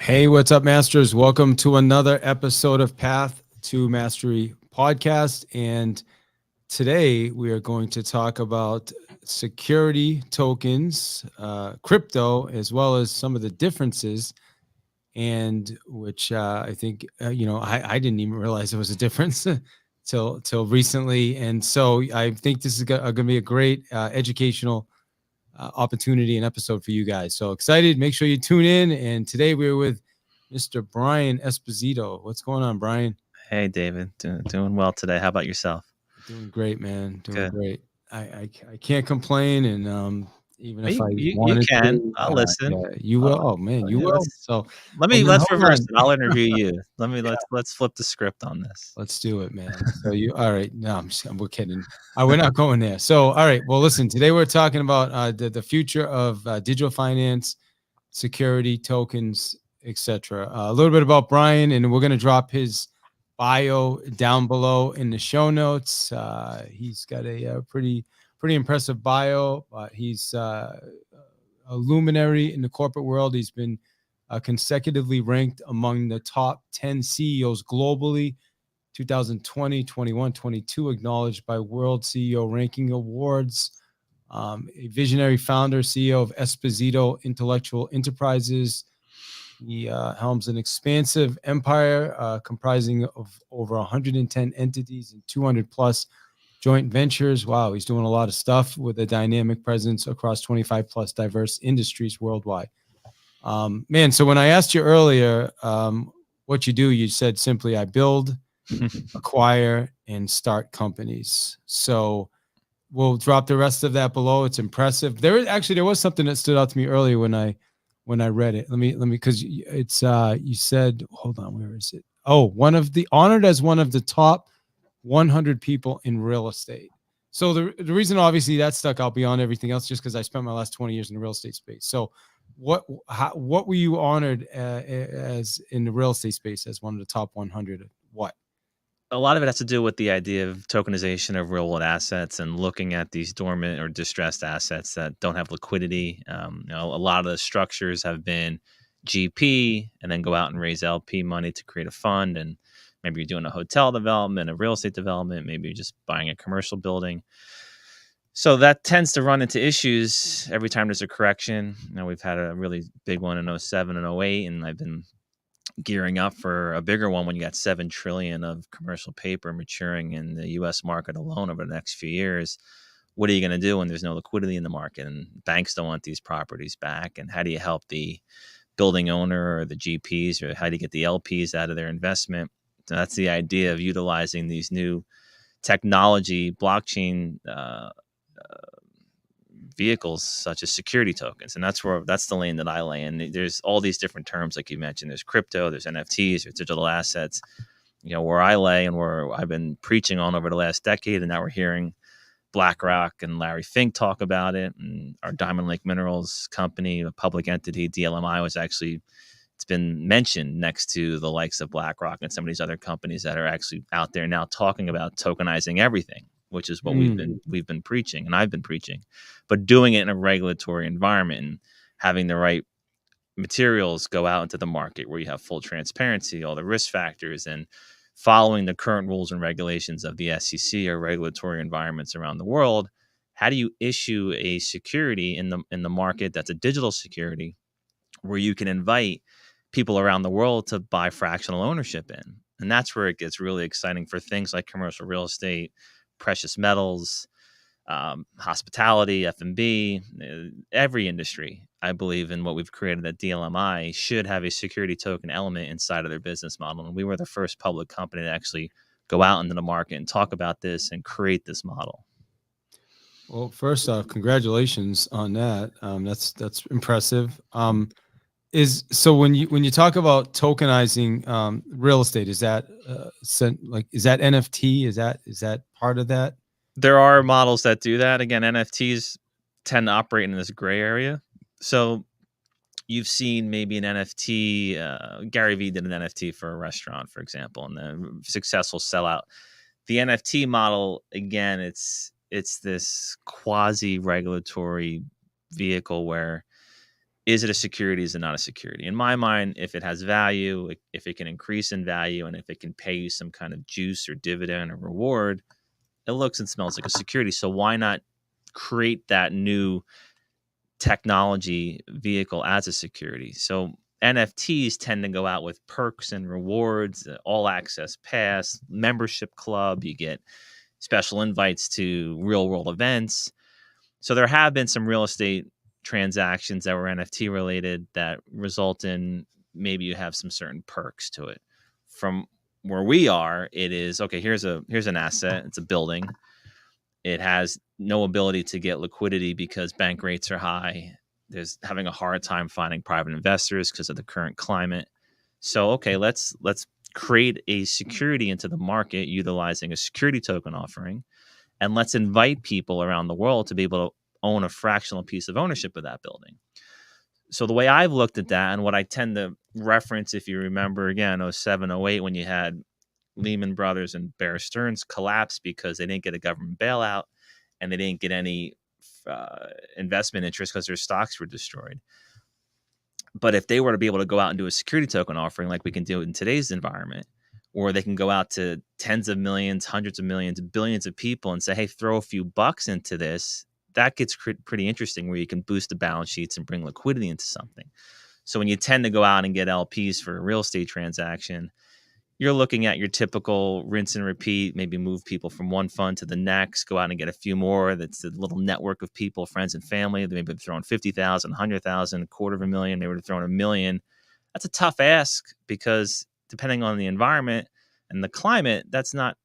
Hey, what's up, Masters? Welcome to another episode of Path to Mastery podcast. And today we are going to talk about security tokens, crypto, as well as some of the differences. And which I think, I didn't even realize there was a difference till recently. And so I think this is going to be a great educational opportunity and episode for you guys. So excited. Make sure you tune in. And today we're with Mr. Brian Esposito. What's going on, Brian? Hey, David. Doing well today. How about yourself? Doing great, man. Doing Good. great. I can't complain. And even if I You wanted can. to, I'll listen. yeah, you will. Oh man, you Yeah, will. So, well, then let's hold reverse on. it. I'll interview you. Yeah, Let's flip the script on this. let's do it, man. So all right. No, we're kidding. We're not going there. So, all right. Well, listen, today we're talking about the future of digital finance, security tokens, etc. A little bit about Brian, and we're going to drop his bio down below in the show notes. He's got a pretty impressive bio. He's a luminary in the corporate world. He's been consecutively ranked among the top 10 CEOs globally. 2020, 21, 22, acknowledged by World CEO Ranking Awards. A visionary founder, CEO of Esposito Intellectual Enterprises. He helms an expansive empire comprising of over 110 entities and 200 plus joint ventures. Wow, he's doing a lot of stuff with a dynamic presence across 25 plus diverse industries worldwide. Man, so when I asked you earlier what you do, you said simply, I build, acquire, and start companies. So we'll drop the rest of that below. It's impressive. There was something that stood out to me earlier when I read it. Let me because it's you said, hold on, where is it? Oh, honored as one of the top 100 people in real estate. So the reason obviously that stuck out beyond everything else, just because I spent my last 20 years in the real estate space. So what were you honored as in the real estate space as one of the top 100? What? A lot of it has to do with the idea of tokenization of real world assets and looking at these dormant or distressed assets that don't have liquidity. A lot of the structures have been GP and then go out and raise LP money to create a fund. And maybe you're doing a hotel development, a real estate development, maybe you're just buying a commercial building. So that tends to run into issues every time there's a correction. We've had a really big one in 07 and 08, and I've been gearing up for a bigger one when you got 7 trillion of commercial paper maturing in the US market alone over the next few years. What are you going to do when there's no liquidity in the market and banks don't want these properties back? And how do you help the building owner or the GPs, or how do you get the LPs out of their investment? So that's the idea of utilizing these new technology, blockchain vehicles such as security tokens. And that's the lane that I lay in. There's all these different terms, like you mentioned. There's crypto, there's NFTs, there's digital assets. Where I lay and where I've been preaching on over the last decade, and now we're hearing BlackRock and Larry Fink talk about it. And our Diamond Lake Minerals company, a public entity, DLMI, it's been mentioned next to the likes of BlackRock and some of these other companies that are actually out there now talking about tokenizing everything, which is what we've been preaching, and I've been preaching, but doing it in a regulatory environment and having the right materials go out into the market where you have full transparency, all the risk factors, and following the current rules and regulations of the SEC or regulatory environments around the world. How do you issue a security in the market that's a digital security where you can invite people around the world to buy fractional ownership in? And that's where it gets really exciting for things like commercial real estate, precious metals, hospitality, F&B, every industry. I believe in what we've created at DLMI should have a security token element inside of their business model. And we were the first public company to actually go out into the market and talk about this and create this model. Well, first off, congratulations on that. That's impressive. So when you talk about tokenizing real estate, is that is that NFT? Is that part of that? There are models that do that. Again, NFTs tend to operate in this gray area. So you've seen maybe an NFT. Gary Vee did an NFT for a restaurant, for example, and the successful sellout. The NFT model, again, it's this quasi-regulatory vehicle where is it a security? Is it not a security? In my mind, if it has value, if it can increase in value, and if it can pay you some kind of juice or dividend or reward, it looks and smells like a security. So why not create that new technology vehicle as a security? So NFTs tend to go out with perks and rewards, all access pass, membership club, you get special invites to real world events. So there have been some real estate transactions that were NFT related that result in maybe you have some certain perks to it. From where we are, it is okay, here's an asset, it's a building. It has no ability to get liquidity because bank rates are high. There's having a hard time finding private investors because of the current climate. So okay, let's create a security into the market utilizing a security token offering, and let's invite people around the world to be able to own a fractional piece of ownership of that building. So the way I've looked at that, and what I tend to reference, if you remember again, 07, 08, when you had Lehman Brothers and Bear Stearns collapse because they didn't get a government bailout and they didn't get any investment interest because their stocks were destroyed. But if they were to be able to go out and do a security token offering like we can do in today's environment, or they can go out to tens of millions, hundreds of millions, billions of people and say, hey, throw a few bucks into this, that gets pretty interesting, where you can boost the balance sheets and bring liquidity into something. So when you tend to go out and get LPs for a real estate transaction, you're looking at your typical rinse and repeat, maybe move people from one fund to the next, go out and get a few more. That's a little network of people, friends and family. They maybe throwing 50,000, 100,000, $250,000, maybe they're throwing $1 million. That's a tough ask because depending on the environment and the climate, that's not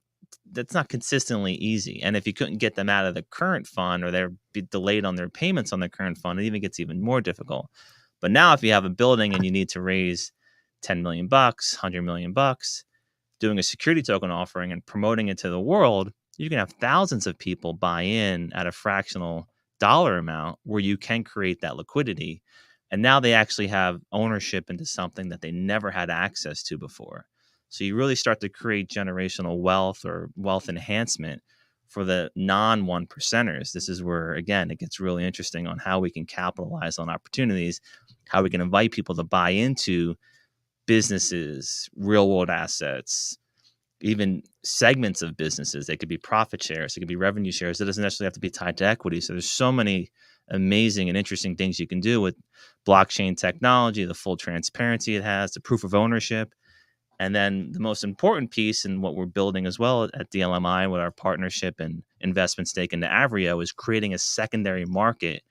consistently easy. And if you couldn't get them out of the current fund, or they're delayed on their payments on the current fund, it even gets even more difficult. But now if you have a building and you need to raise $10 million, $100 million, doing a security token offering and promoting it to the world, you can have thousands of people buy in at a fractional dollar amount where you can create that liquidity. And now they actually have ownership into something that they never had access to before. So you really start to create generational wealth or wealth enhancement for the non 1%ers. This is where, again, it gets really interesting on how we can capitalize on opportunities, how we can invite people to buy into businesses, real world assets, even segments of businesses. They could be profit shares, it could be revenue shares. It doesn't necessarily have to be tied to equity. So there's so many amazing and interesting things you can do with blockchain technology, the full transparency it has, the proof of ownership. And then the most important piece, and what we're building as well at DLMI with our partnership and investment stake into Avrio, is creating a secondary market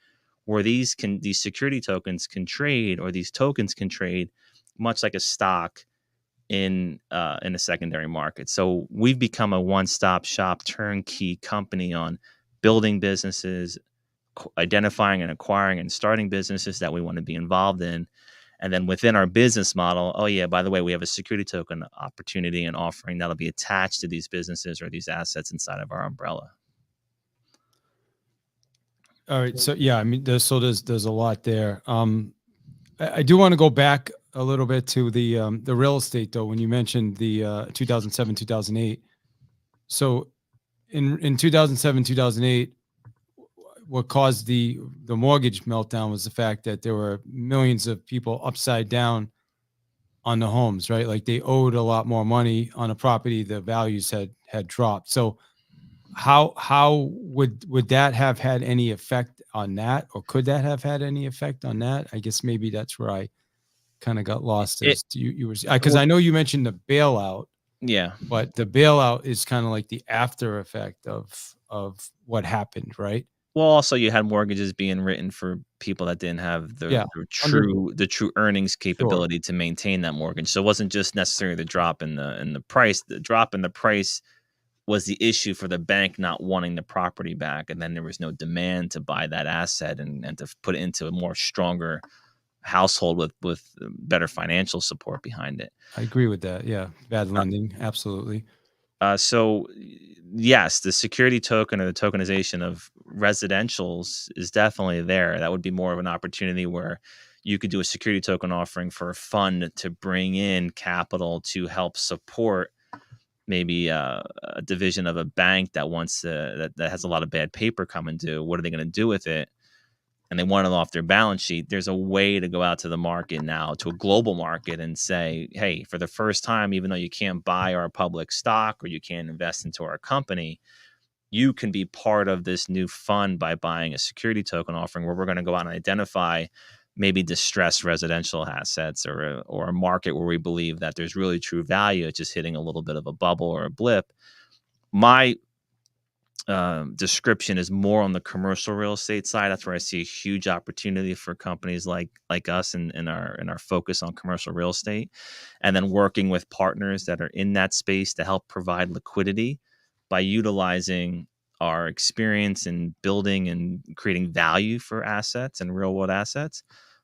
where these security tokens can trade, or these tokens can trade much like a stock in a secondary market. So we've become a one-stop shop turnkey company on building businesses, identifying and acquiring and starting businesses that we want to be involved in. And then within our business model, oh yeah, by the way, we have a security token opportunity and offering that'll be attached to these businesses or these assets inside of our umbrella. All right. So yeah, I mean, there's a lot there. I do want to go back a little bit to the real estate though. When you mentioned the 2007, 2008. So in 2007, 2008, what caused the mortgage meltdown was the fact that there were millions of people upside down on the homes, right? Like they owed a lot more money on a property, the values had dropped. So how would that have had any effect on that, or could that have had any effect on that? I guess maybe that's where I kind of got lost. As you were, because I know you mentioned the bailout, Yeah. but the bailout is kind of like the after effect of what happened, right? Well, also you had mortgages being written for people that didn't have the true earnings capability to maintain that mortgage. So it wasn't just necessarily the drop in the price. The drop in the price was the issue for the bank not wanting the property back, and then there was no demand to buy that asset and to put it into a more stronger household with better financial support behind it. I agree with that. Yeah, bad lending, absolutely. So yes, the security token or the tokenization of residentials is definitely there. That would be more of an opportunity where you could do a security token offering for a fund to bring in capital to help support maybe a division of a bank that wants that has a lot of bad paper coming due. What are they going to do with it? and they want it off their balance sheet, there's a way to go out to the market now, to a global market, and say, hey, for the first time, even though you can't buy our public stock or you can't invest into our company, you can be part of this new fund by buying a security token offering, where we're going to go out and identify maybe distressed residential assets, or a market where we believe that there's really true value. It's just hitting a little bit of a bubble or a blip. My description is more on the commercial real estate side. That's where I see a huge opportunity for companies like us, and our focus on commercial real estate, and then working with partners that are in that space to help provide liquidity by utilizing our experience in building and creating value for assets and real world assets,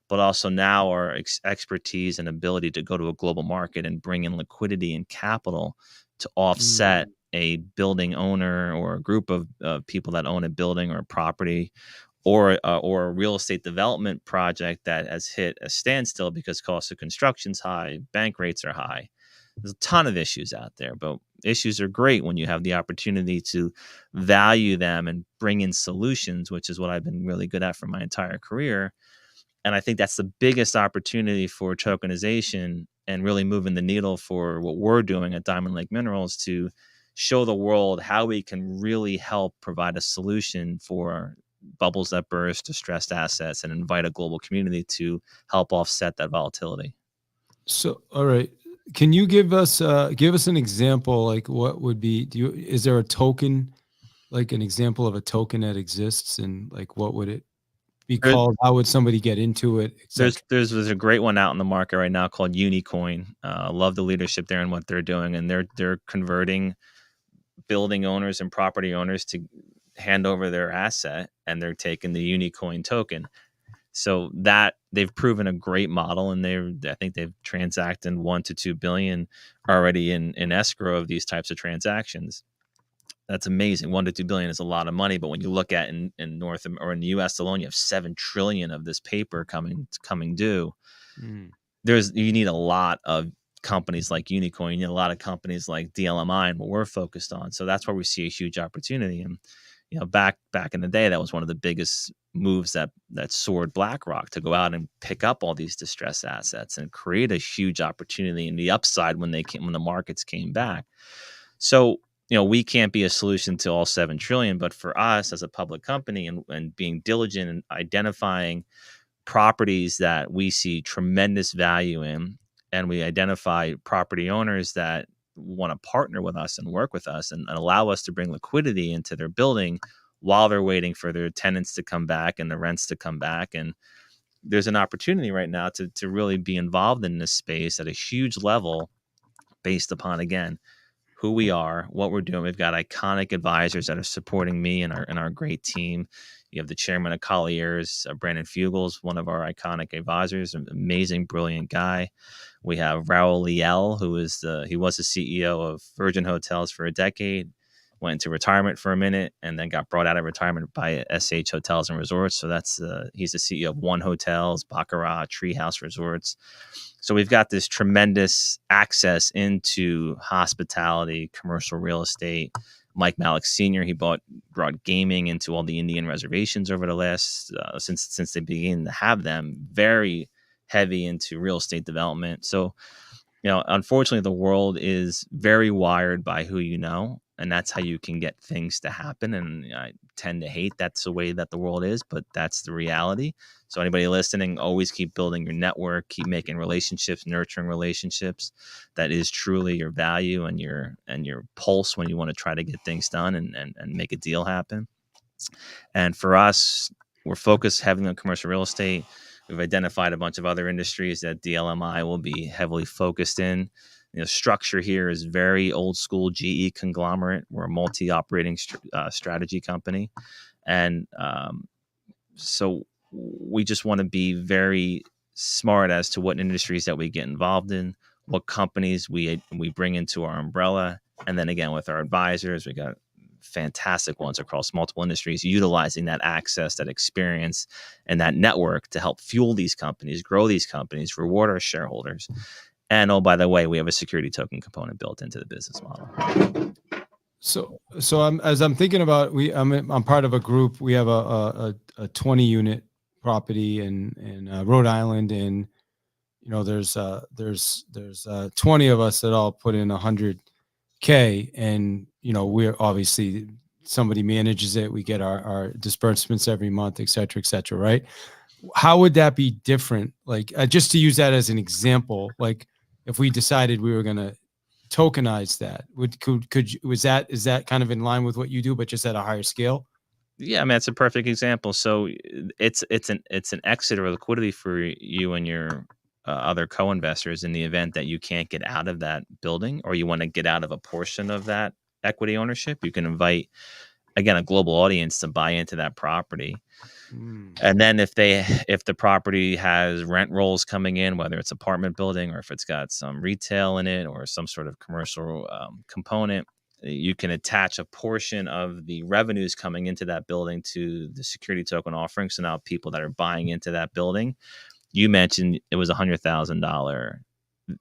but also now our expertise and ability to go to a global market and bring in liquidity and capital to offset a building owner or a group of people that own a building or a property, or a real estate development project that has hit a standstill because cost of construction's high, bank rates are high. There's a ton of issues out there, but issues are great when you have the opportunity to value them and bring in solutions, which is what I've been really good at for my entire career. And I think that's the biggest opportunity for tokenization and really moving the needle for what we're doing at Diamond Lake Minerals, to show the world how we can really help provide a solution for bubbles that burst, distressed assets, and invite a global community to help offset that volatility. So, all right. Can you give us an example? Like, what would be, is there a token, like an example of a token that exists, and like, what would it be called? How would somebody get into it? There's a great one out in the market right now called Unicoin. Love the leadership there and what they're doing, and they're converting building owners and property owners to hand over their asset, and they're taking the Unicoin token. So that they've proven a great model, and I think they've transacted 1 to 2 billion already in escrow of these types of transactions. That's amazing. 1 to 2 billion is a lot of money, but when you look at in North or in the U.S. alone, you have 7 trillion of this paper coming due. You need a lot of companies like Unicoin. You need a lot of companies like DLMI, and what we're focused on. So that's where we see a huge opportunity. And back in the day, that was one of the biggest moves that soared BlackRock, to go out and pick up all these distressed assets and create a huge opportunity in the upside when the markets came back. So we can't be a solution to all 7 trillion, but for us as a public company, and being diligent in identifying properties that we see tremendous value in, and we identify property owners that want to partner with us and work with us and allow us to bring liquidity into their building while they're waiting for their tenants to come back and the rents to come back. And there's an opportunity right now to really be involved in this space at a huge level, based upon, again, who we are, what we're doing. We've got iconic advisors that are supporting me and our great team. You have the chairman of Colliers, Brandon Fugels, one of our iconic advisors, an amazing, brilliant guy. We have Raul Liel, who he was the CEO of Virgin Hotels for a decade, went into retirement for a minute, and then got brought out of retirement by SH Hotels and Resorts. So he's the CEO of One Hotels, Baccarat, Treehouse Resorts. So we've got this tremendous access into hospitality, commercial real estate. Mike Malik Sr., he brought gaming into all the Indian reservations over the last, since they began to have them, very heavy into real estate development. So, unfortunately, the world is very wired by who you know, and that's how you can get things to happen. And I tend to hate that's the way that the world is, but that's the reality. So anybody listening, always keep building your network, keep making relationships, nurturing relationships. That is truly your value and your pulse when you want to try to get things done and make a deal happen. And for us, we're focused heavily on commercial real estate. We've identified a bunch of other industries that DLMI will be heavily focused in. Structure here is very old school GE conglomerate. We're a multi-operating strategy company. And so we just want to be very smart as to what industries that we get involved in, what companies we bring into our umbrella. And then again, with our advisors, we got fantastic ones across multiple industries, utilizing that access, that experience, and that network to help fuel these companies, grow these companies, reward our shareholders. And oh, by the way, we have a security token component built into the business model. So I'm thinking about, I'm part of a group. We have a 20 unit property in Rhode Island, and there's 20 of us that all put in $100K, and we're obviously somebody manages it. We get our disbursements every month, et cetera, right? How would that be different? Like, just to use that as an example, like if we decided we were going to tokenize that, is that kind of in line with what you do, but just at a higher scale? Yeah, I mean, that's a perfect example. So it's an exit or liquidity for you and your other co-investors in the event that you can't get out of that building, or you want to get out of a portion of that equity ownership. You can invite, again, a global audience to buy into that property. And then if the property has rent rolls coming in, whether it's apartment building or if it's got some retail in it or some sort of commercial component, you can attach a portion of the revenues coming into that building to the security token offering. So now people that are buying into that building, you mentioned it was $100,000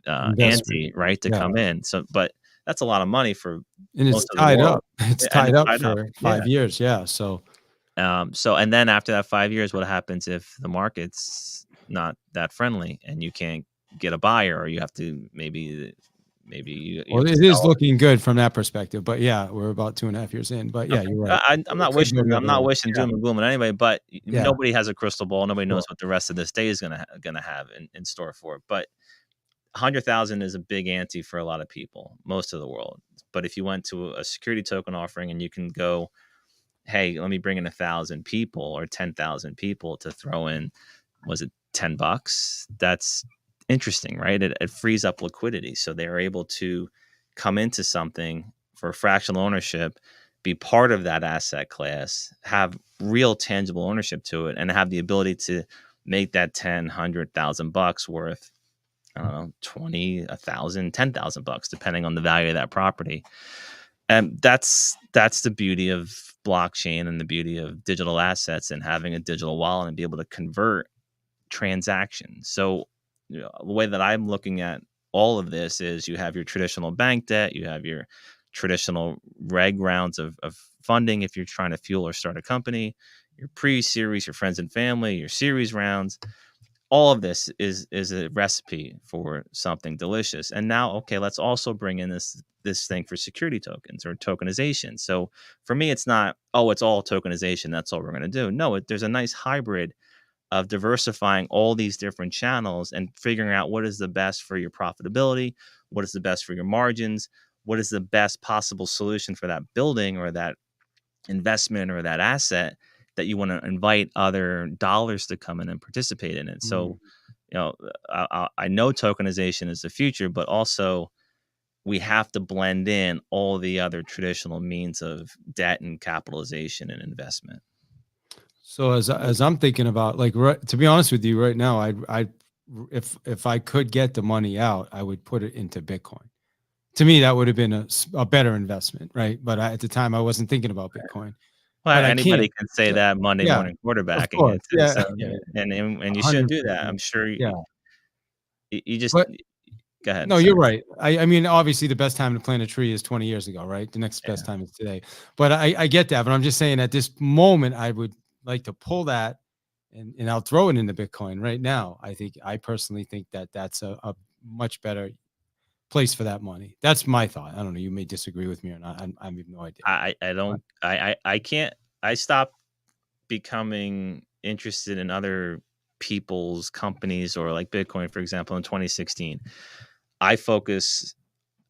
ante, right, to come in. So, but that's a lot of money for and it's most of the tied world. up. It's And tied it's up tied up. for Yeah. 5 years. Yeah. So And then after that 5 years, what happens if the market's not that friendly and you can't get a buyer, or you have to maybe you have to it is sell? looking good from that perspective, but yeah, we're about 2.5 years in, but yeah, Okay. you're right. I'm It not could wishing go the I'm other not way. wishing Yeah. doom and gloom on anybody, but Yeah. nobody has a crystal ball. Nobody knows Sure. what the rest of this day is gonna have in store for it. But 100,000 is a big ante for a lot of people, most of the world. But if you went to a security token offering and you can go, hey, let me bring in 1,000 people or 10,000 people to throw in, was it $10? That's interesting, right? It frees up liquidity. So they're able to come into something for fractional ownership, be part of that asset class, have real tangible ownership to it, and have the ability to make that 10, 100,000 bucks worth, I don't know, 20, 1,000, 10,000 bucks, depending on the value of that property. And that's the beauty of blockchain and the beauty of digital assets and having a digital wallet and be able to convert transactions. So the way that I'm looking at all of this is you have your traditional bank debt, you have your traditional reg rounds of funding if you're trying to fuel or start a company, your pre-series, your friends and family, your series rounds. All of this is a recipe for something delicious. And now, okay, let's also bring in this thing for security tokens or tokenization. So for me, it's not, oh, it's all tokenization, that's all we're going to do. No, there's a nice hybrid of diversifying all these different channels and figuring out what is the best for your profitability, what is the best for your margins, what is the best possible solution for that building or that investment or that asset that you want to invite other dollars to come in and participate in it. So, I know tokenization is the future, but also we have to blend in all the other traditional means of debt and capitalization and investment. So as I'm thinking about, like, to be honest with you right now, I if I could get the money out, I would put it into Bitcoin. To me, that would have been a better investment, right? But at the time, I wasn't thinking about Bitcoin. Well, But I anybody can't. can say So, that Monday yeah, morning of quarterbacking course. it. Yeah, So, and you shouldn't do that. 100%. I'm sure Yeah. you just But go ahead. no, you're Sorry. right. I mean, obviously, the best time to plant a tree is 20 years ago, right? The next best Yeah. time is today. But I get that. But I'm just saying, at this moment, I would like to pull that, and I'll throw it into Bitcoin right now. I personally think that that's a much better place for that money. That's my thought. I don't know. You may disagree with me or not. I have no idea. I don't I can't I stopped becoming interested in other people's companies or like Bitcoin, for example, in 2016. I focus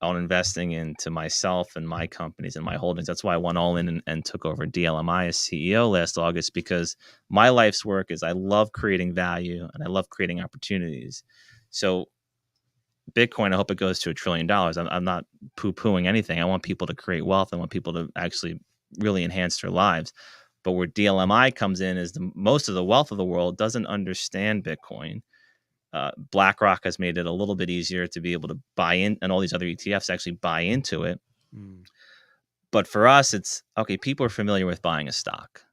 on investing into myself and my companies and my holdings. That's why I went all in and took over DLMI as CEO last August, because my life's work is I love creating value and I love creating opportunities. So Bitcoin, I hope it goes to $1 trillion. I'm not poo-pooing anything. I want people to create wealth. I want people to actually really enhance their lives. But where DLMI comes in is most of the wealth of the world doesn't understand Bitcoin. BlackRock has made it a little bit easier to be able to buy in, and all these other ETFs actually buy into it. Mm. But for us, it's okay. People are familiar with buying a stock.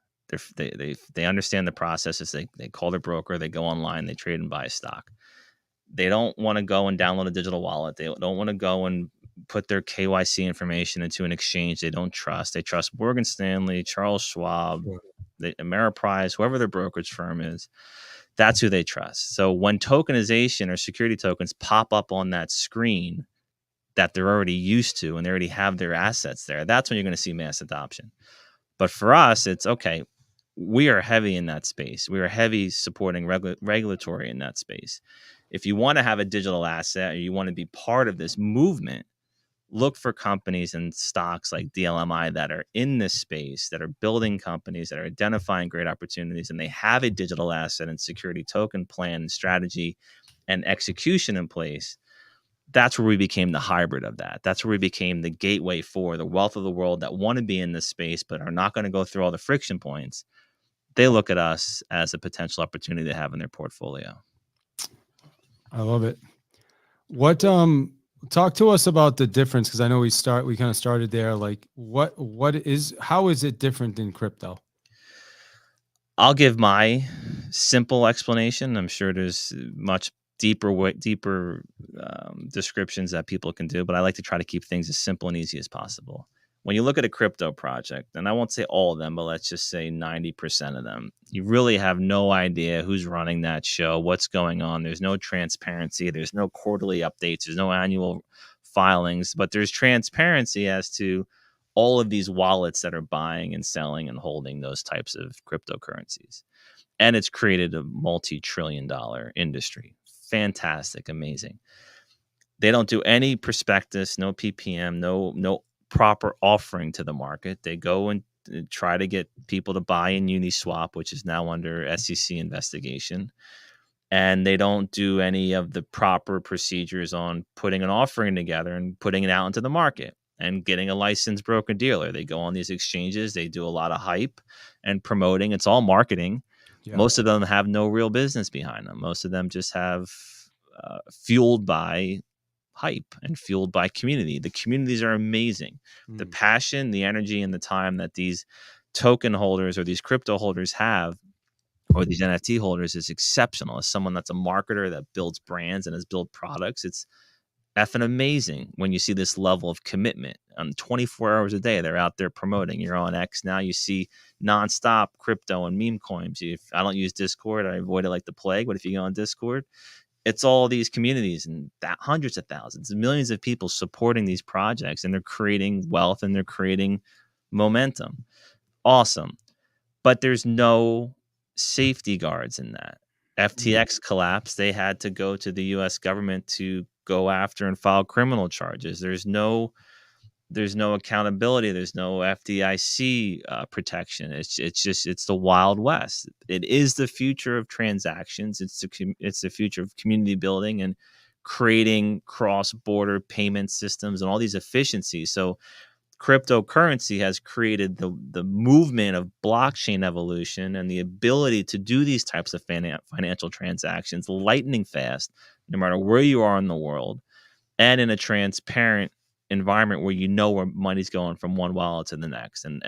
They understand the processes. They call their broker. They go online. They trade and buy a stock. They don't want to go and download a digital wallet. They don't want to go and put their KYC information into an exchange they don't trust. They trust Morgan Stanley, Charles Schwab, Sure. Ameriprise, whoever their brokerage firm is, that's who they trust. So when tokenization or security tokens pop up on that screen that they're already used to and they already have their assets there, that's when you're going to see mass adoption. But for us, it's okay. We are heavy in that space. We are heavy supporting regulatory in that space. If you want to have a digital asset or you want to be part of this movement, look for companies and stocks like DLMI that are in this space, that are building companies, that are identifying great opportunities, and they have a digital asset and security token plan and strategy and execution in place. That's where we became the hybrid of that. That's where we became the gateway for the wealth of the world that want to be in this space but are not going to go through all the friction points. They look at us as a potential opportunity to have in their portfolio. I love it. What talk to us about the difference, because I know we kind of started there. Like how is it different than crypto? I'll give my simple explanation. I'm sure there's much deeper descriptions that people can do, but I like to try to keep things as simple and easy as possible. When you look at a crypto project, and I won't say all of them, but let's just say 90% of them, you really have no idea who's running that show, what's going on. There's no transparency. There's no quarterly updates. There's no annual filings, but there's transparency as to all of these wallets that are buying and selling and holding those types of cryptocurrencies. And it's created a multi-trillion-dollar industry. Fantastic, amazing. They don't do any prospectus, no PPM, no proper offering to the market. They go and try to get people to buy in Uniswap, which is now under SEC investigation. And they don't do any of the proper procedures on putting an offering together and putting it out into the market and getting a licensed broker dealer. They go on these exchanges. They do a lot of hype and promoting. It's all marketing. Yeah. Most of them have no real business behind them. Most of them just have fueled by hype and fueled by community. The communities are amazing. The passion, the energy, and the time that these token holders or these crypto holders have, or these NFT holders, is exceptional. As someone that's a marketer that builds brands and has built products, it's effing amazing when you see this level of commitment. 24 hours a day, they're out there promoting. You're on X now, you see nonstop crypto and meme coins. I don't use Discord. I avoid it like the plague. But if you go on Discord, it's all these communities and hundreds of thousands and millions of people supporting these projects, and they're creating wealth and they're creating momentum. Awesome. But there's no safety guards in that. FTX collapsed. They had to go to the US government to go after and file criminal charges. There's no accountability. There's no FDIC protection. It's the Wild West. It is the future of transactions. It's the future of community building and creating cross-border payment systems and all these efficiencies. So cryptocurrency has created the movement of blockchain evolution and the ability to do these types of financial transactions lightning fast, no matter where you are in the world, and in a transparent environment where you know where money's going from one wallet to the next, and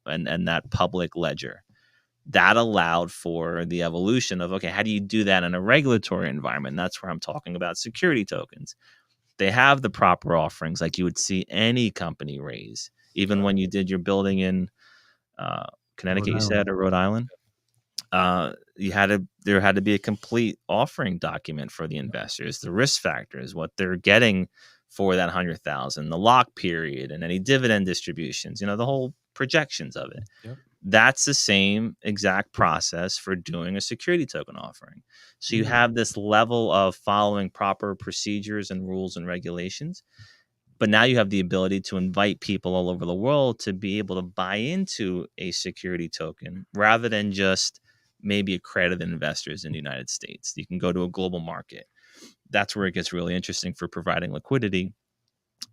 that public ledger. That allowed for the evolution of, okay, how do you do that in a regulatory environment? And that's where I'm talking about security tokens. They have the proper offerings like you would see any company raise. Even when you did your building in Connecticut, you said, or Rhode Island, there had to be a complete offering document for the investors, the risk factors, what they're getting for that 100,000, the lock period, and any dividend distributions, the whole projections of it. Yep. That's the same exact process for doing a security token offering. So you have this level of following proper procedures and rules and regulations, but now you have the ability to invite people all over the world to be able to buy into a security token rather than just maybe accredited investors in the United States. You can go to a global market. That's where it gets really interesting for providing liquidity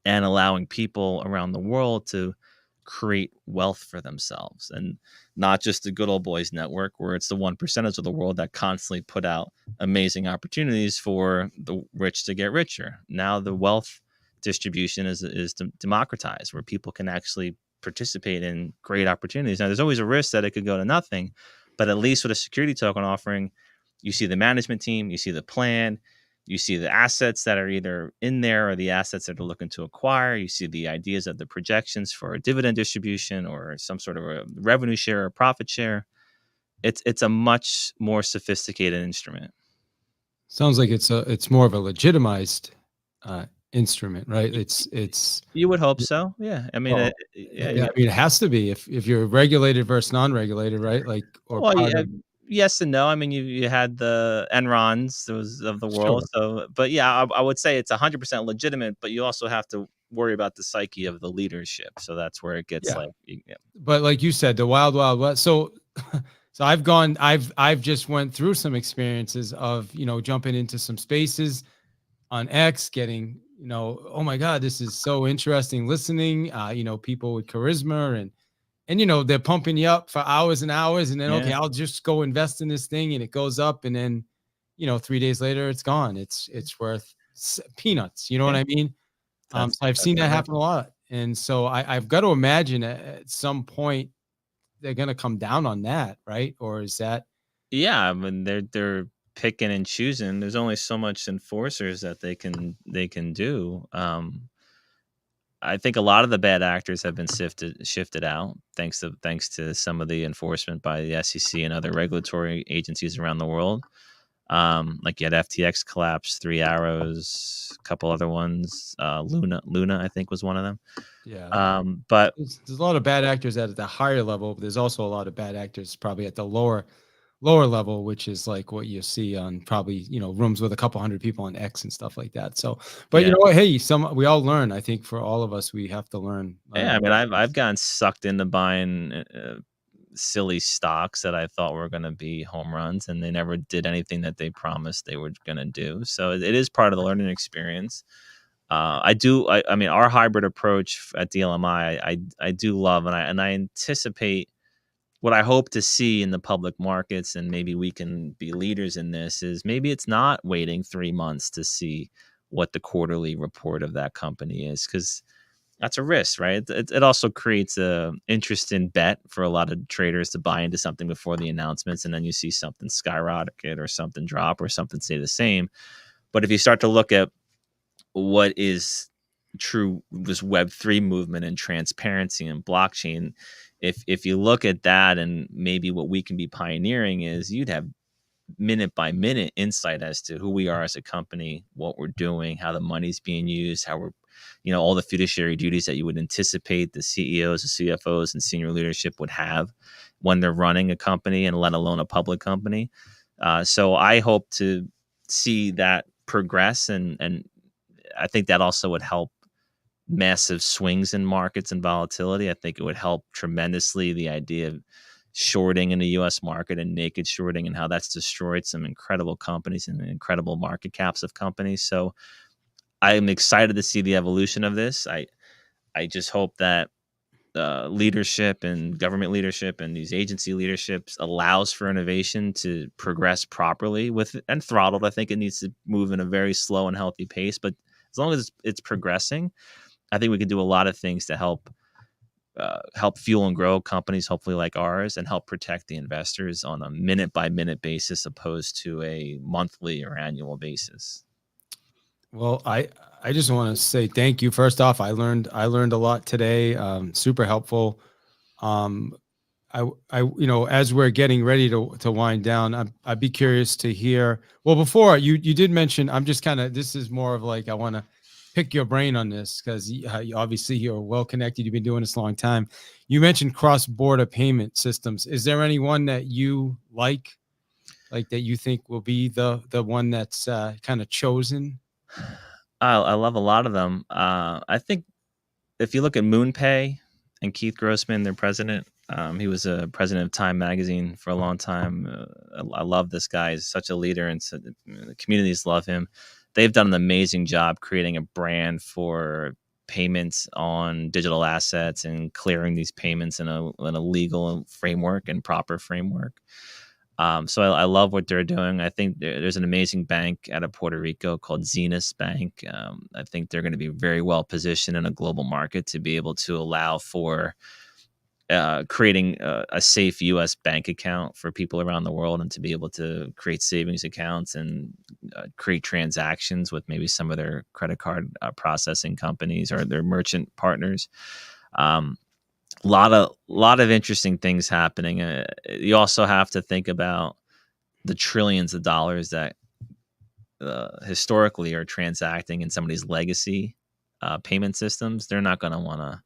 and allowing people around the world to create wealth for themselves, and not just the good old boys network where it's the 1% of the world that constantly put out amazing opportunities for the rich to get richer. Now the wealth distribution is democratized, where people can actually participate in great opportunities. Now there's always a risk that it could go to nothing, but at least with a security token offering, you see the management team, you see the plan, you see the assets that are either in there or the assets that are looking to acquire. You see the ideas of the projections for a dividend distribution or some sort of a revenue share or profit share. it's a much more sophisticated instrument. Sounds like it's more of a legitimized instrument, right? It's You would hope so. Yeah. I mean, well, yeah. yeah, I mean, it has to be if you're regulated versus non-regulated, right? Like or Well, part yeah, of yes and no. I mean, you had the Enrons those of the world. sure. So, but yeah, I would say it's 100% legitimate. But you also have to worry about the psyche of the leadership. So that's where it gets Yeah. like, yeah, But like you said, the wild, wild west. So, so I've just went through some experiences of, jumping into some spaces on X, getting, oh my God, this is so interesting listening, people with charisma and, they're pumping you up for hours and hours. And then, yeah, okay, I'll just go invest in this thing and it goes up. And then, 3 days later, it's gone. It's worth peanuts. You know what yeah. I mean? So I've That's seen that right. happen a lot. And so I've got to imagine at some point they're going to come down on that, right? Or is that, Yeah, I mean, they're picking and choosing. There's only so much enforcers that they can do. I think a lot of the bad actors have been shifted out thanks to some of the enforcement by the SEC and other regulatory agencies around the world. Like you had FTX collapse, Three Arrows, a couple other ones. Luna, I think was one of them. yeah, But there's a lot of bad actors at the higher level, but there's also a lot of bad actors probably at the lower level, which is like what you see on probably, rooms with a couple hundred people on X and stuff like that. So, but you yeah, know what? Hey, we all learn. I think for all of us, we have to learn yeah. I our mean, I've lessons. gotten sucked into buying silly stocks that I thought were going to be home runs, and they never did anything that they promised they were going to do. So it is part of the learning experience. I mean, our hybrid approach at DLMI, I do love, and I anticipate what I hope to see in the public markets, and maybe we can be leaders in this. Is maybe it's not waiting 3 months to see what the quarterly report of that company is, because that's a risk, right? It also creates a interesting bet for a lot of traders to buy into something before the announcements, and then you see something skyrocket or something drop or something stay the same. But if you start to look at what is true, this Web3 movement and transparency and blockchain, if you look at that, and maybe what we can be pioneering is you'd have minute by minute insight as to who we are as a company, what we're doing, how the money's being used, how we're, all the fiduciary duties that you would anticipate the CEOs, the CFOs, and senior leadership would have when they're running a company, and let alone a public company. So I hope to see that progress, and I think that also would help massive swings in markets and volatility. I think it would help tremendously the idea of shorting in the US market and naked shorting, and how that's destroyed some incredible companies and incredible market caps of companies. So I'm excited to see the evolution of this. I just hope that leadership and government leadership and these agency leaderships allows for innovation to progress properly with and throttled. I think it needs to move in a very slow and healthy pace, but as long as it's progressing, I think we can do a lot of things to help fuel and grow companies, hopefully like ours, and help protect the investors on a minute by minute basis, opposed to a monthly or annual basis. Well, I just want to say thank you. First off, I learned a lot today. Super helpful. Um, as we're getting ready to wind down, I'd be curious to hear. Well, before you did mention, I'm just kind of, this is more of like, I want to pick your brain on this because obviously you're well connected. You've been doing this a long time. You mentioned cross-border payment systems. Is there any one that you like that you think will be the one that's kind of chosen? I love a lot of them. I think if you look at MoonPay and Keith Grossman, their president, he was a president of Time Magazine for a long time. I love this guy. He's such a leader, and so the communities love him. They've done an amazing job creating a brand for payments on digital assets and clearing these payments in a legal framework and proper framework. So I love what they're doing. I think there's an amazing bank out of Puerto Rico called Zenas Bank. I think they're going to be very well positioned in a global market to be able to allow for creating a safe U.S. bank account for people around the world, and to be able to create savings accounts and create transactions with maybe some of their credit card processing companies or their merchant partners. Um, lot of interesting things happening. You also have to think about the trillions of dollars that historically are transacting in somebody's legacy payment systems. They're not going to want to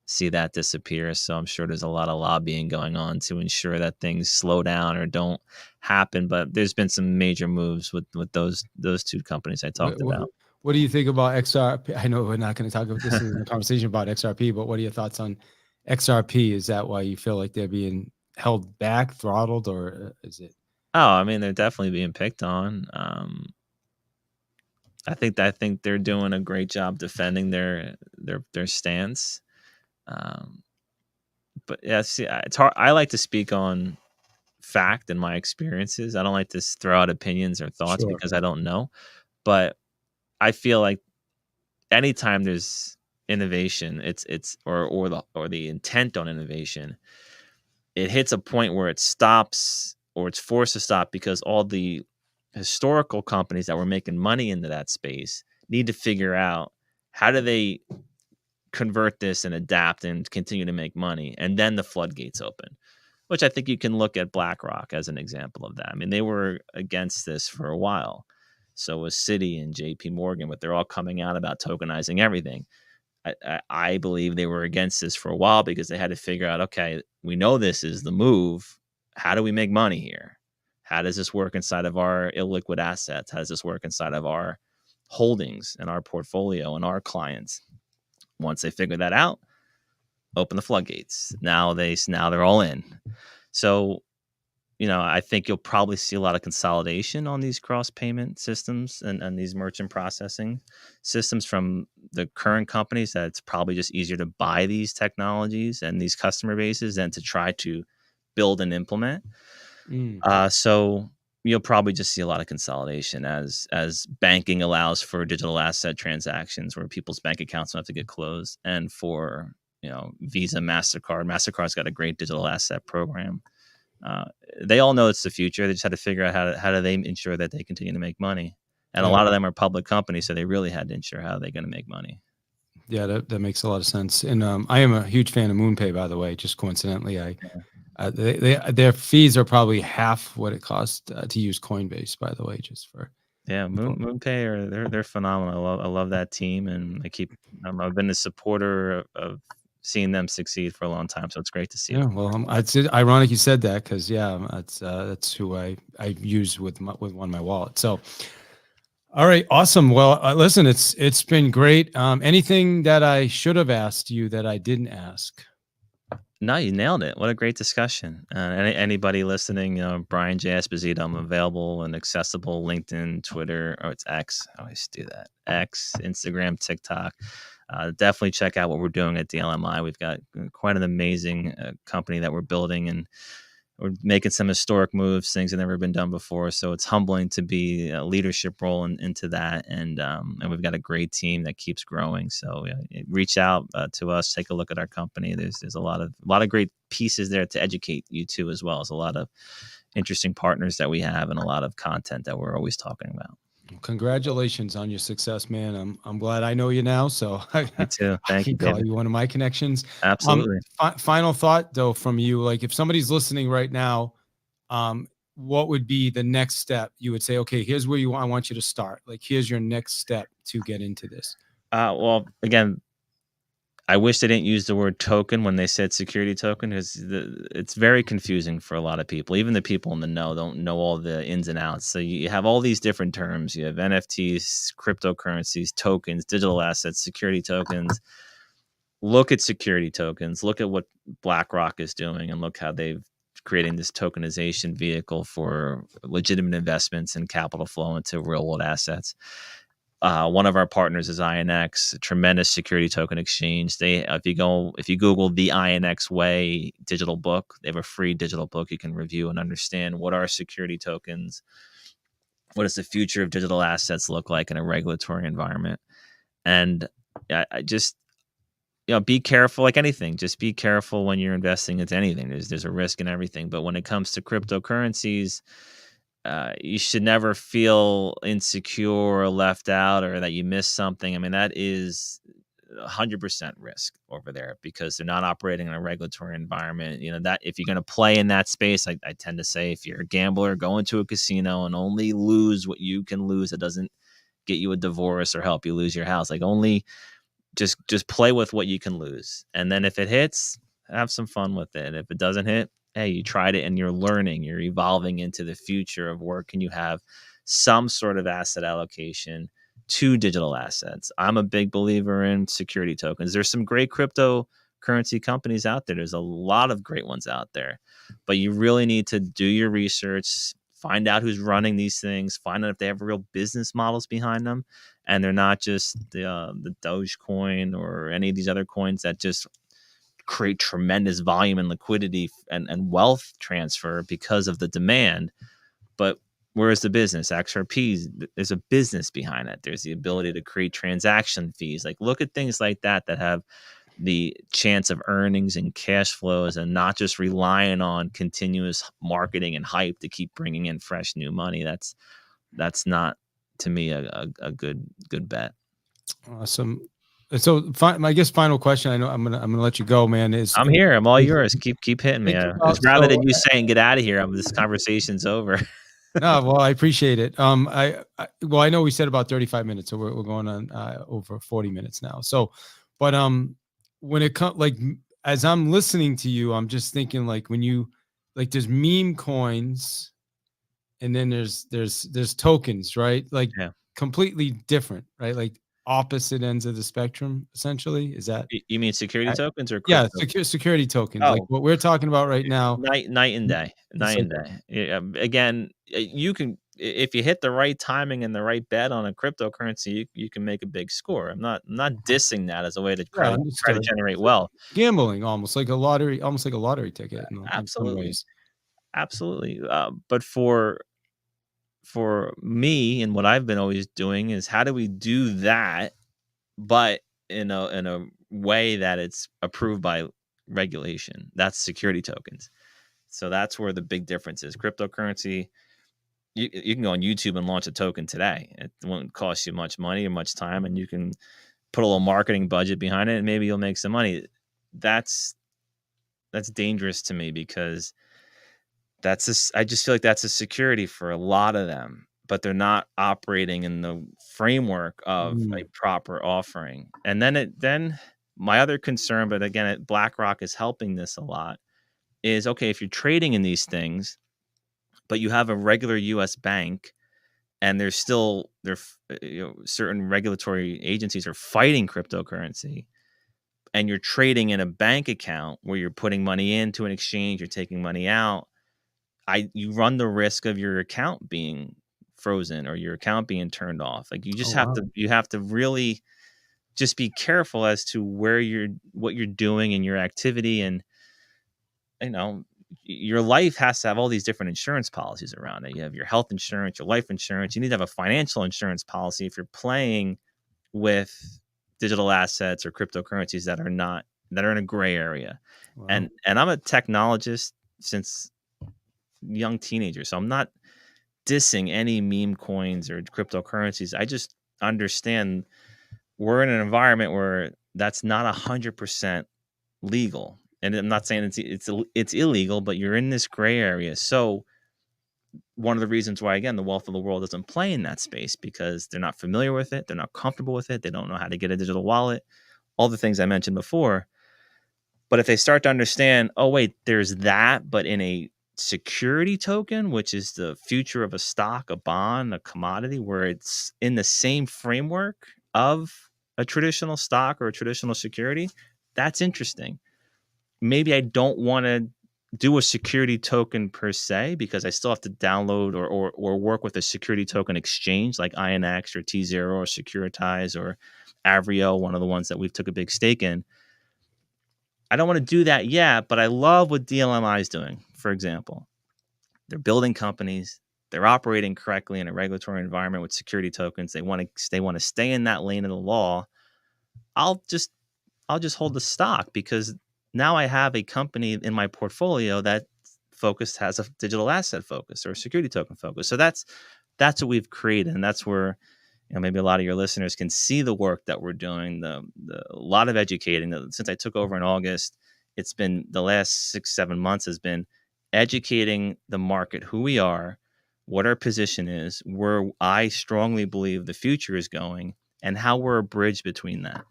see that disappear. So I'm sure there's a lot of lobbying going on to ensure that things slow down or don't happen. But there's been some major moves with those two companies I What, talked what, about. what do you think about XRP? I know we're not going to talk about this in the conversation about XRP, but what are your thoughts on XRP? Is that why you feel like they're being held back, throttled, or is it? Oh, I mean, they're definitely being picked on. I think they're doing a great job defending their stance. Um, but yeah, see, it's hard. I like to speak on fact and my experiences. I don't like to throw out opinions or thoughts Sure. because I don't know. But I feel like anytime there's innovation, it's or the intent on innovation, it hits a point where it stops or it's forced to stop because all the historical companies that were making money into that space need to figure out how do they convert this and adapt and continue to make money, and then the floodgates open, which I think you can look at BlackRock as an example of that. I mean, they were against this for a while. So was Citi and JP Morgan, but they're all coming out about tokenizing everything. I believe they were against this for a while because they had to figure out, okay, we know this is the move. How do we make money here? How does this work inside of our illiquid assets? How does this work inside of our holdings and our portfolio and our clients? Once they figure that out, open the floodgates. Now they're all in. So, I think you'll probably see a lot of consolidation on these cross payment systems and these merchant processing systems from the current companies, that it's probably just easier to buy these technologies and these customer bases than to try to build and implement. Mm. So you'll probably just see a lot of consolidation as banking allows for digital asset transactions where people's bank accounts don't have to get closed, and for Visa, Mastercard's got a great digital asset program. Uh, they all know it's the future. They just had to figure out how do they ensure that they continue to make money. And a Yeah. lot of them are public companies, so they really had to ensure how they're going to make money. Yeah, that makes a lot of sense. And I am a huge fan of MoonPay, by the way. Just coincidentally, their fees are probably half what it costs to use Coinbase, by the way, just for Yeah, people. MoonPay they're phenomenal. I love that team, and I've been a supporter of seeing them succeed for a long time. So it's great to see Yeah, them. well, it's ironic you said that because that's who I use with one of my wallets. So, all right, awesome. Well, listen, it's been great. Anything that I should have asked you that I didn't ask? No, you nailed it. What a great discussion. Anybody listening, Brian J. Esposito, I'm available and accessible. LinkedIn, Twitter, it's X. I always do that. X, Instagram, TikTok. Definitely check out what we're doing at DLMI. We've got quite an amazing company that we're building, and we're making some historic moves, things that never been done before. So it's humbling to be a leadership role into that, and we've got a great team that keeps growing. So reach out to us, take a look at our company. There's a lot of great pieces there to educate you too, as well as a lot of interesting partners that we have and a lot of content that we're always talking about. Congratulations on your success, man. I'm glad I know you now, so I Me too. Thank you, can call David. you one of my connections. Absolutely. Final thought though from you, like if somebody's listening right now, what would be the next step? You would say, okay, here's where I want you to start. Like, here's your next step to get into this. Well, again, I wish they didn't use the word token when they said security token, because it's very confusing for a lot of people. Even the people in the know don't know all the ins and outs. So you have all these different terms. You have NFTs, cryptocurrencies, tokens, digital assets, security tokens. Look at security tokens. Look at what BlackRock is doing, and look how they've creating this tokenization vehicle for legitimate investments and capital flow into real world assets. One of our partners is INX, a tremendous security token exchange. If you Google the INX Way digital book, they have a free digital book you can review and understand what are security tokens, what does the future of digital assets look like in a regulatory environment, and I just be careful, like anything. Just be careful when you're investing into anything. There's a risk in everything, but when it comes to cryptocurrencies, you should never feel insecure or left out or that you missed something. I mean, that is 100% risk over there because they're not operating in a regulatory environment. That if you're going to play in that space, I tend to say if you're a gambler, go into a casino and only lose what you can lose. It doesn't get you a divorce or help you lose your house. Like only just play with what you can lose. And then if it hits, have some fun with it. If it doesn't hit, hey, you tried it and you're learning, you're evolving into the future of where can you have some sort of asset allocation to digital assets. I'm a big believer in security tokens. There's some great cryptocurrency companies out there. There's a lot of great ones out there, but you really need to do your research, find out who's running these things, find out if they have real business models behind them, and they're not just the Dogecoin or any of these other coins that just create tremendous volume and liquidity and wealth transfer because of the demand. But where's the business? XRPs, there's a business behind it. There's the ability to create transaction fees. Like look at things like that have the chance of earnings and cash flows and not just relying on continuous marketing and hype to keep bringing in fresh new money. That's not, to me, a good bet. Awesome. So I guess final question. I know I'm gonna let you go, man. I'm here. I'm all yours. Keep hitting me. It's rather than you saying get out of here. This conversation's over. No, well, I appreciate it. I know we said about 35 minutes, so we're going on over 40 minutes now. So, but when it comes, like, as I'm listening to you, I'm just thinking, like, when you, like, there's meme coins, and then there's tokens, right? Like, completely different, right? Like opposite ends of the spectrum, essentially. Is that? You mean security tokens or crypto? Yeah, security tokens. Like what we're talking about right now. Night and day. Again, you can, if you hit the right timing and the right bet on a cryptocurrency, you can make a big score. I'm not dissing that as a way to try to generate wealth. Gambling, almost like a lottery ticket. Absolutely. Absolutely. But for me, and what I've been always doing is how do we do that, but in a way that it's approved by regulation. That's security tokens. So that's where the big difference is. Cryptocurrency, you can go on YouTube and launch a token today. It won't cost you much money or much time, and you can put a little marketing budget behind it, and maybe you'll make some money. That's dangerous to me because I just feel like that's a security for a lot of them, but they're not operating in the framework of a proper offering. And then my other concern, but again, BlackRock is helping this a lot, is okay, if you're trading in these things, but you have a regular US bank and there's still certain regulatory agencies are fighting cryptocurrency, and you're trading in a bank account where you're putting money into an exchange, you're taking money out, you run the risk of your account being frozen or your account being turned off. Like you just have to really just be careful as to what you're doing in your activity. And your life has to have all these different insurance policies around it. You have your health insurance, your life insurance. You need to have a financial insurance policy if you're playing with digital assets or cryptocurrencies that are in a gray area. Wow. And I'm a technologist since young teenager, so I'm not dissing any meme coins or cryptocurrencies. I just understand we're in an environment where that's not 100% legal, and I'm not saying it's illegal, but you're in this gray area. So one of the reasons why, again, the wealth of the world doesn't play in that space, because they're not familiar with it, they're not comfortable with it, they don't know how to get a digital wallet, all the things I mentioned before. But if they start to understand, oh wait, there's that, but in a security token, which is the future of a stock, a bond, a commodity, where it's in the same framework of a traditional stock or a traditional security, that's interesting. Maybe I don't want to do a security token per se, because I still have to download or work with a security token exchange like INX or T0 or Securitize or Avrio, one of the ones that we've took a big stake in. I don't want to do that yet, but I love what DLMI is doing. For example, they're building companies, they're operating correctly in a regulatory environment with security tokens. They want to stay in that lane of the law. I'll just hold the stock, because now I have a company in my portfolio that has a digital asset focus or a security token focus. So that's what we've created, and that's where maybe a lot of your listeners can see the work that we're doing, a lot of educating. Since I took over in August, it's been the last 6-7 months has been educating the market, who we are, what our position is, where I strongly believe the future is going, and how we're a bridge between that.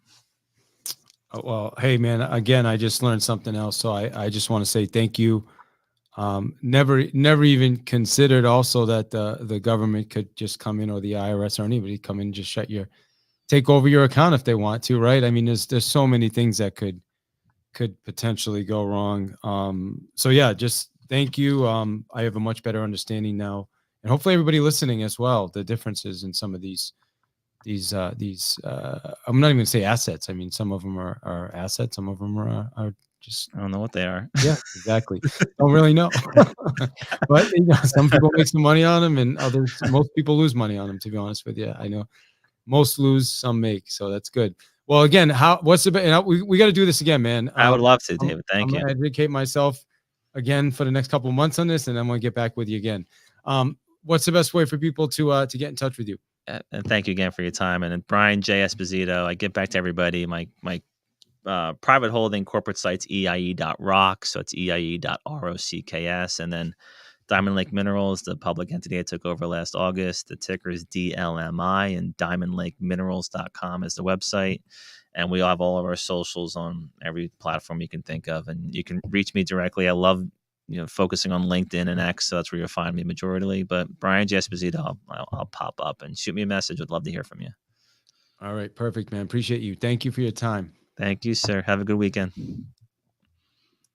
Well, hey man, again, I just learned something else. So I just want to say thank you. Never even considered also that the government could just come in, or the IRS or anybody come in and just take over your account if they want to, right? I mean, there's so many things that could potentially go wrong. So yeah, just thank you. I have a much better understanding now, and hopefully everybody listening as well, the differences in some of these I'm not even gonna say assets. I mean, some of them are assets, some of them are just, I don't know what they are. yeah, exactly. Don't really know. But some people make some money on them, and most people lose money on them, to be honest with you. I know most lose, some make, so that's good. Well, again, what's the best? We got to do this again, man. I would love to, David. Thank you. I'm gonna educate myself again for the next couple of months on this, and I'm gonna get back with you again. What's the best way for people to get in touch with you? And thank you again for your time. And Brian J. Esposito, I get back to everybody. My private holding corporate site's EIE.rocks. So it's EIE.ROCKS. And then Diamond Lake Minerals, the public entity I took over last August. The ticker is DLMI, and diamondlakeminerals.com is the website. And we have all of our socials on every platform you can think of. And you can reach me directly. I love focusing on LinkedIn and X, so that's where you'll find me majorly. But Brian J. Esposito, I'll pop up and shoot me a message. Would love to hear from you. All right, perfect, man. Appreciate you. Thank you for your time. Thank you, sir. Have a good weekend.